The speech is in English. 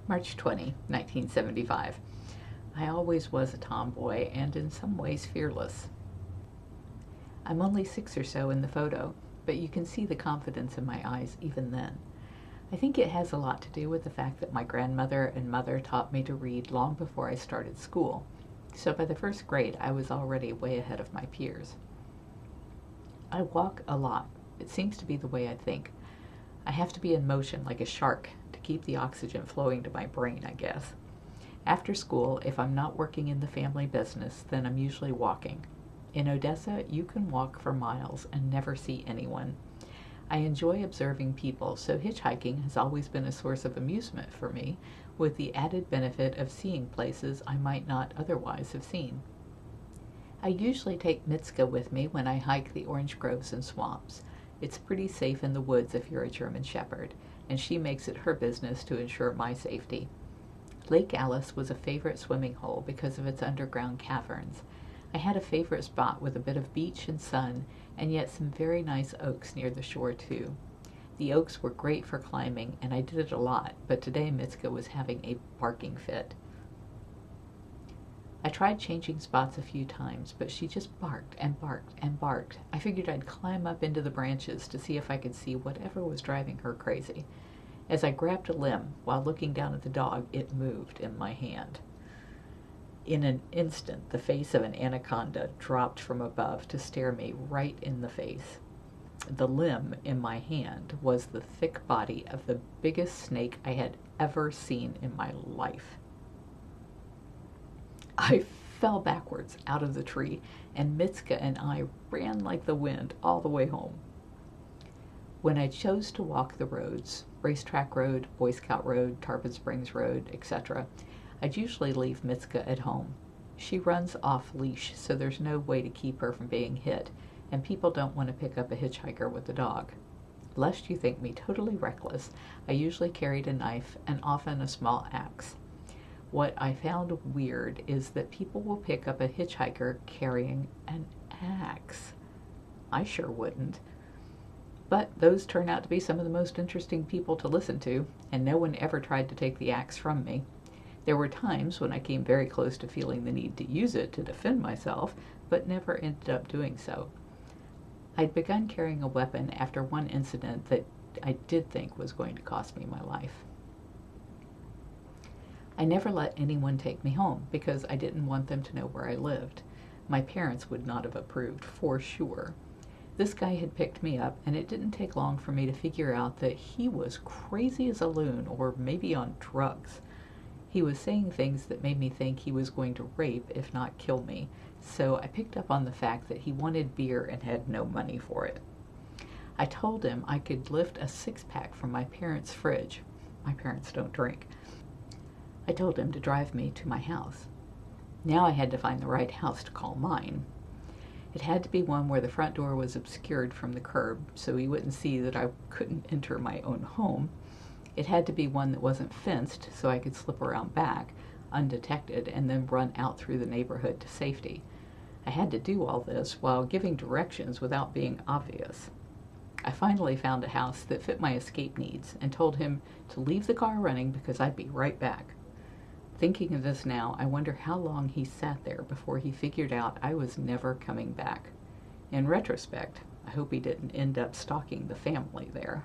March 20, 1975. I always was a tomboy and in some ways fearless. I'm only 6 or so in the photo, but you can see the confidence in my eyes even then. I think it has a lot to do with the fact that my grandmother and mother taught me to read long before I started school, so by the first grade I was already way ahead of my peers. I walk a lot. It seems to be the way I think. I have to be in motion like a shark to keep the oxygen flowing to my brain, I guess. After school, if I'm not working in the family business, then I'm usually walking. In Odessa, you can walk for miles and never see anyone. I enjoy observing people, so hitchhiking has always been a source of amusement for me, with the added benefit of seeing places I might not otherwise have seen. I usually take Mitska with me when I hike the orange groves and swamps. It's pretty safe in the woods if you're a German Shepherd, and she makes it her business to ensure my safety. Lake Alice was a favorite swimming hole because of its underground caverns. I had a favorite spot with a bit of beach and sun, and yet some very nice oaks near the shore too. The oaks were great for climbing, and I did it a lot, but today Mitska was having a barking fit. I tried changing spots a few times, but she just barked and barked and barked. I figured I'd climb up into the branches to see if I could see whatever was driving her crazy. As I grabbed a limb, while looking down at the dog, it moved in my hand. In an instant, the face of an anaconda dropped from above to stare me right in the face. The limb in my hand was the thick body of the biggest snake I had ever seen in my life. I fell backwards out of the tree, and Mitska and I ran like the wind all the way home. When I chose to walk the roads, Racetrack Road, Boy Scout Road, Tarpon Springs Road, etc., I'd usually leave Mitska at home. She runs off leash, so there's no way to keep her from being hit, and people don't want to pick up a hitchhiker with a dog. Lest you think me totally reckless, I usually carried a knife and often a small axe. What I found weird is that people will pick up a hitchhiker carrying an axe. I sure wouldn't. But those turn out to be some of the most interesting people to listen to, and no one ever tried to take the axe from me. There were times when I came very close to feeling the need to use it to defend myself, but never ended up doing so. I'd begun carrying a weapon after one incident that I did think was going to cost me my life. I never let anyone take me home because I didn't want them to know where I lived. My parents would not have approved, for sure. This guy had picked me up, and it didn't take long for me to figure out that he was crazy as a loon, or maybe on drugs. He was saying things that made me think he was going to rape, if not kill me, so I picked up on the fact that he wanted beer and had no money for it. I told him I could lift a six-pack from my parents' fridge. My parents don't drink. I told him to drive me to my house. Now I had to find the right house to call mine. It had to be one where the front door was obscured from the curb, so he wouldn't see that I couldn't enter my own home. It had to be one that wasn't fenced, so I could slip around back, undetected, and then run out through the neighborhood to safety. I had to do all this while giving directions without being obvious. I finally found a house that fit my escape needs and told him to leave the car running because I'd be right back. Thinking of this now, I wonder how long he sat there before he figured out I was never coming back. In retrospect, I hope he didn't end up stalking the family there.